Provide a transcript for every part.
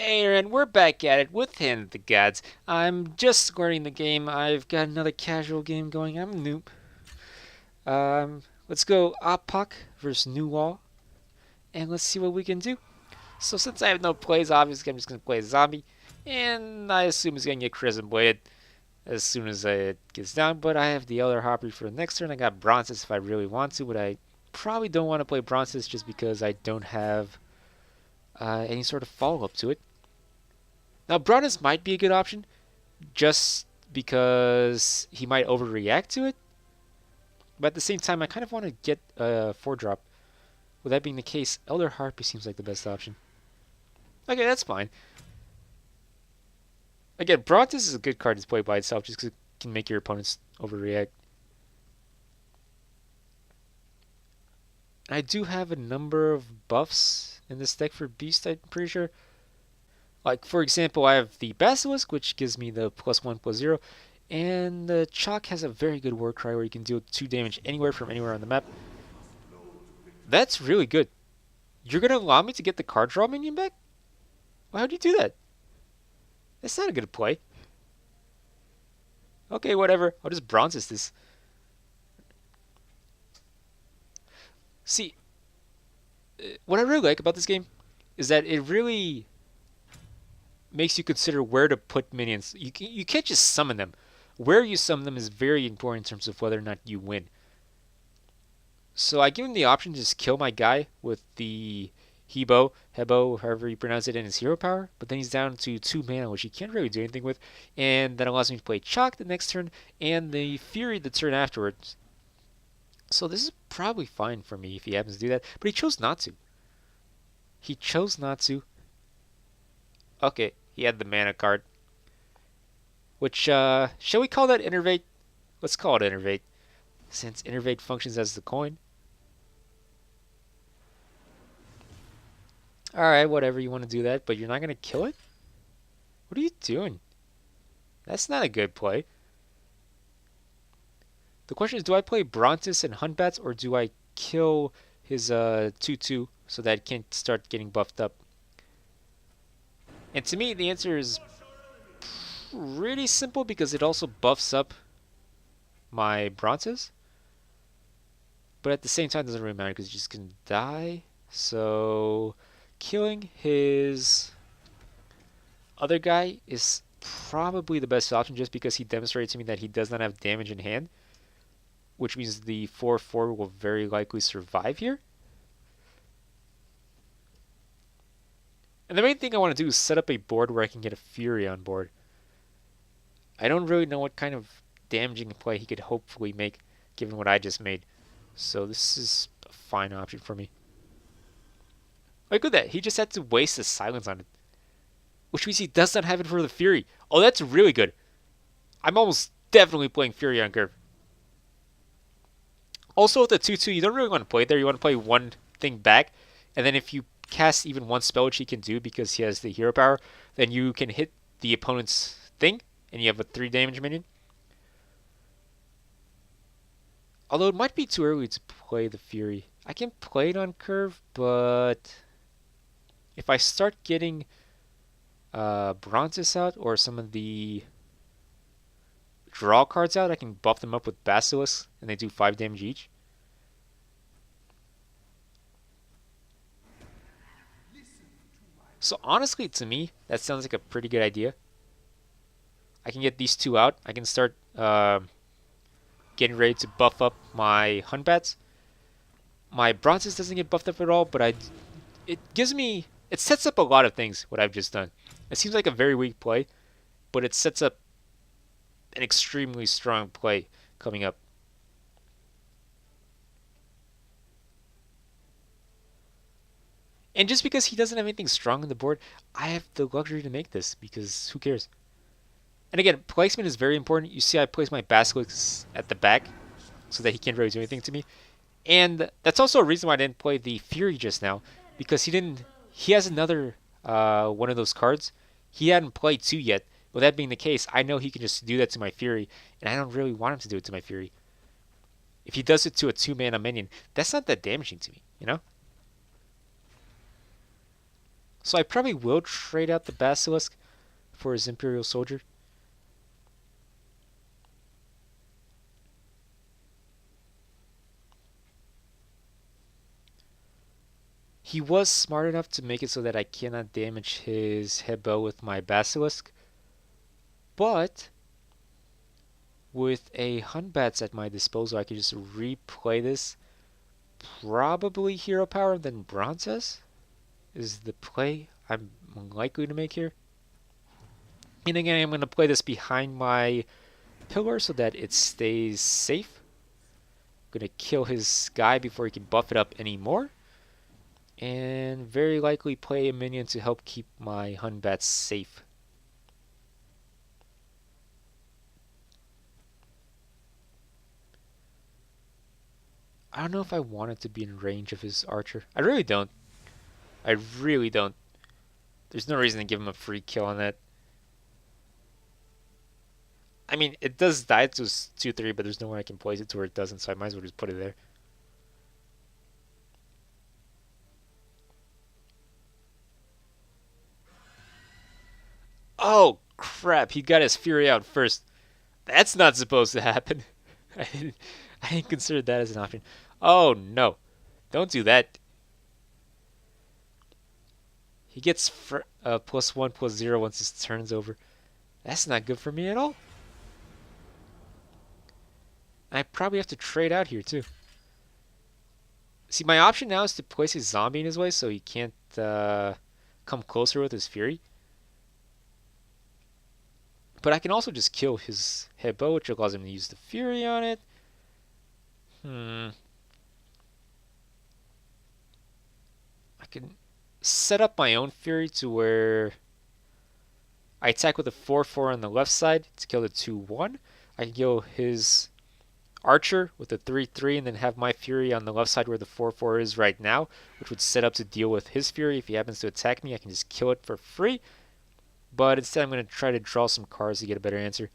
And we're back at it with Hand of the Gods. I'm just learning the game. I've got another casual game going. I'm a noob. Let's go Opak versus New Wall, and let's see what we can do. So since I have no plays, obviously I'm just gonna play a zombie, and I assume it's gonna get Crimson Bladed as soon as it gets down. But I have the Elder Hopper for the next turn. I got Bronzes if I really want to, but I probably don't want to play Bronzes just because I don't have any sort of follow-up to it. Now, Bronis might be a good option, just because he might overreact to it. But at the same time, I kind of want to get a 4-drop. With that being the case, Elder Harpy seems like the best option. Okay, that's fine. Again, Brontis is a good card to play by itself, just because it can make your opponents overreact. I do have a number of buffs in this deck for Beast, I'm pretty sure. Like, for example, I have the Basilisk, which gives me the +1/+0, and the Chalk has a very good war cry where you can deal 2 damage anywhere from anywhere on the map. That's really good. You're going to allow me to get the card draw minion back? Well, how'd you do that? That's not a good play. Okay, whatever. I'll just Bronzes this. See, what I really like about this game is that it really makes you consider where to put minions. You can't just summon them. Where you summon them is very important in terms of whether or not you win. So I give him the option to just kill my guy with the Hebo, however you pronounce it, in his hero power, but then he's down to 2 mana, which he can't really do anything with, and that allows me to play Chalk the next turn, and the Fury the turn afterwards. So this is probably fine for me if he happens to do that, but he chose not to. He chose not to. Okay, he had the mana card. Which, shall we call that Innervate? Let's call it Innervate, since Innervate functions as the coin. Alright, whatever, you want to do that, but you're not going to kill it? What are you doing? That's not a good play. The question is, do I play Brontis and Huntbats, or do I kill his 2/2 so that it can't start getting buffed up? And to me, the answer is pretty simple because it also buffs up my Bronzes. But at the same time, it doesn't really matter because he's just going to die. So killing his other guy is probably the best option just because he demonstrated to me that he does not have damage in hand, which means the 4/4 will very likely survive here. And the main thing I want to do is set up a board where I can get a Fury on board. I don't really know what kind of damaging play he could hopefully make given what I just made. So this is a fine option for me. Look at that. He just had to waste his silence on it. Which means he does not have it for the Fury. Oh, that's really good. I'm almost definitely playing Fury on curve. Also with the 2/2, you don't really want to play it there. You want to play one thing back. And then if you cast even one spell, which he can do because he has the hero power, then you can hit the opponent's thing, and you have a 3 damage minion. Although it might be too early to play the Fury. I can play it on curve, but if I start getting Bronzes out or some of the draw cards out, I can buff them up with Basilisk, and they do 5 damage each. So honestly, to me, that sounds like a pretty good idea. I can get these 2 out. I can start getting ready to buff up my Huntbats. My Bronzes doesn't get buffed up at all, but it sets up a lot of things, what I've just done. It seems like a very weak play, but it sets up an extremely strong play coming up. And just because he doesn't have anything strong on the board, I have the luxury to make this, because who cares? And again, placement is very important. You see I place my Basilisk at the back so that he can't really do anything to me. And that's also a reason why I didn't play the Fury just now, because he has another one of those cards. He hadn't played 2 yet. With that being the case, I know he can just do that to my Fury, and I don't really want him to do it to my Fury. If he does it to a 2-mana minion, that's not that damaging to me, you know? So I probably will trade out the Basilisk for his Imperial Soldier. He was smart enough to make it so that I cannot damage his headbow with my Basilisk. But with a Hunbats at my disposal, I could just replay this. Probably Hero Power, then Bronzes is the play I'm likely to make here. And again, I'm going to play this behind my pillar so that it stays safe. I'm going to kill his guy before he can buff it up anymore. And very likely play a minion to help keep my Hunbats safe. I don't know if I want it to be in range of his archer. I really don't. I really don't. There's no reason to give him a free kill on that. I mean, it does die to 2-3, but there's nowhere I can place it to where it doesn't, so I might as well just put it there. Oh, crap. He got his Fury out first. That's not supposed to happen. I didn't consider that as an option. Oh, no. Don't do that. He gets +1/+0 once his turn's over. That's not good for me at all. I probably have to trade out here, too. See, my option now is to place his zombie in his way so he can't come closer with his Fury. But I can also just kill his headbow, which allows him to use the Fury on it. I can set up my own Fury to where I attack with a 4-4 on the left side to kill the 2-1. I can kill his Archer with a 3-3 and then have my Fury on the left side where the 4-4 is right now, which would set up to deal with his Fury. If he happens to attack me, I can just kill it for free. But instead I'm going to try to draw some cards to get a better answer.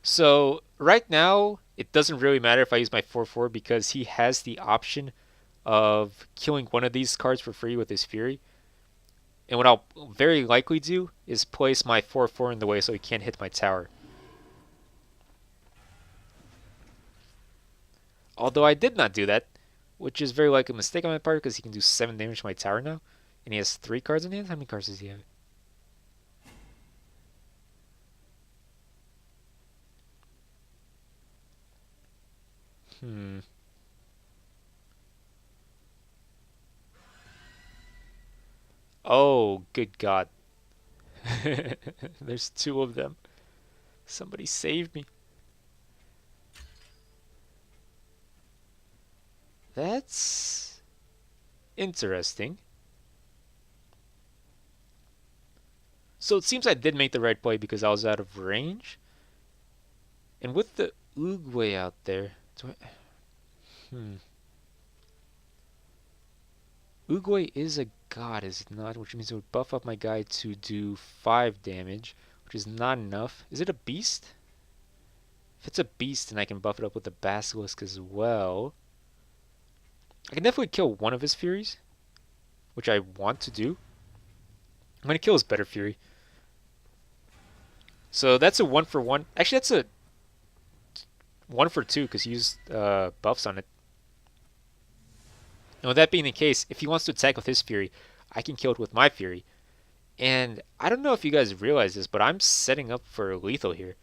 So right now, it doesn't really matter if I use my 4-4 because he has the option of killing one of these cards for free with his Fury. And what I'll very likely do is place my 4-4 in the way so he can't hit my tower. Although I did not do that, which is very likely a mistake on my part because he can do 7 damage to my tower now. And he has 3 cards in hand? How many cards does he have? Oh, good God. There's 2 of them. Somebody save me. That's interesting. So it seems I did make the right play because I was out of range. And with the Oogway out there, Oogway is a god, is it not? Which means it would buff up my guy to do 5 damage, which is not enough. Is it a beast? If it's a beast, then I can buff it up with the Basilisk as well. I can definitely kill one of his Furies, which I want to do. I'm going to kill his better Fury. So that's a 1-for-1. Actually, that's a 1-for-2 because he used buffs on it. And with that being the case, if he wants to attack with his Fury, I can kill it with my Fury. And I don't know if you guys realize this, but I'm setting up for lethal here.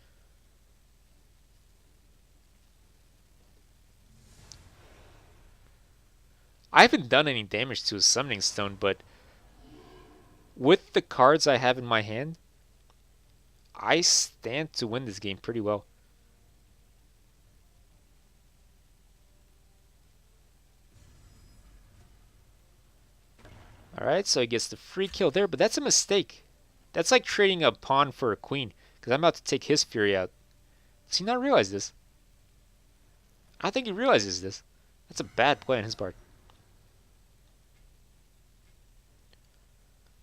I haven't done any damage to his Summoning Stone, but with the cards I have in my hand, I stand to win this game pretty well. Alright, so he gets the free kill there, but that's a mistake. That's like trading a pawn for a queen, because I'm about to take his Fury out. Does he not realize this? I don't think he realizes this. That's a bad play on his part.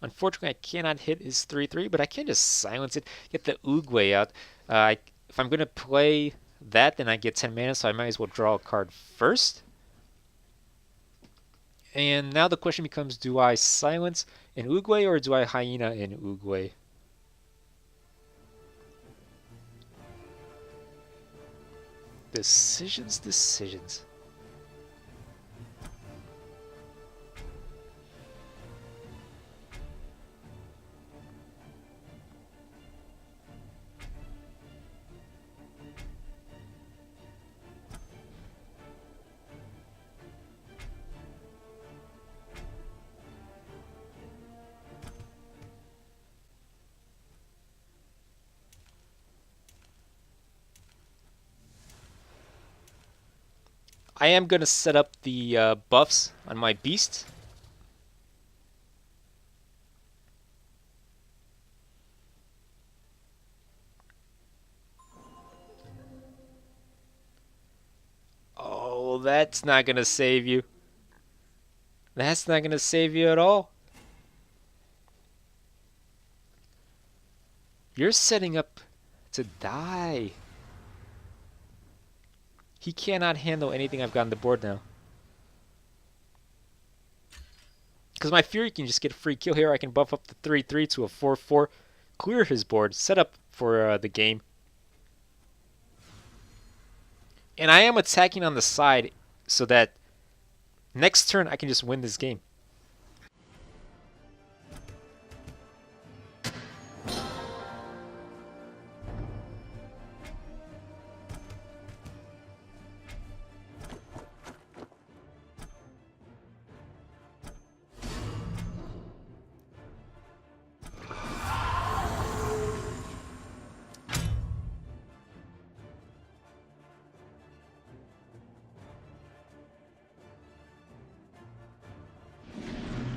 Unfortunately, I cannot hit his 3-3, but I can just silence it, get the Oogway out. If I'm going to play that, then I get 10 mana, so I might as well draw a card first. And now the question becomes, do I silence an Uguay or do I hyena an Uguay? Decisions, decisions. I am going to set up the buffs on my beast. Oh, that's not going to save you. That's not going to save you at all. You're setting up to die. He cannot handle anything I've got on the board now. Because my Fury can just get a free kill here. I can buff up the 3-3 to a 4-4. Clear his board. Set up for the game. And I am attacking on the side so that next turn I can just win this game.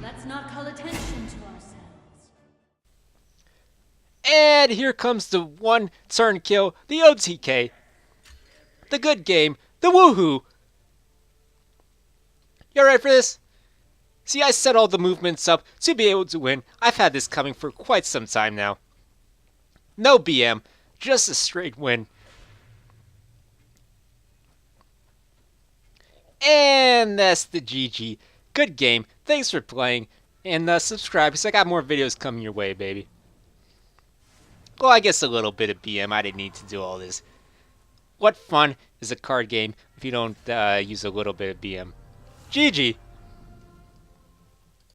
Let's not call attention to ourselves. And here comes the one turn kill, the OTK. The good game, the woohoo. You alright for this? See, I set all the movements up to be able to win. I've had this coming for quite some time now. No BM, just a straight win. And that's the GG. Good game. Thanks for playing. And subscribe because I got more videos coming your way, baby. Well, I guess a little bit of BM. I didn't need to do all this. What fun is a card game if you don't use a little bit of BM? GG.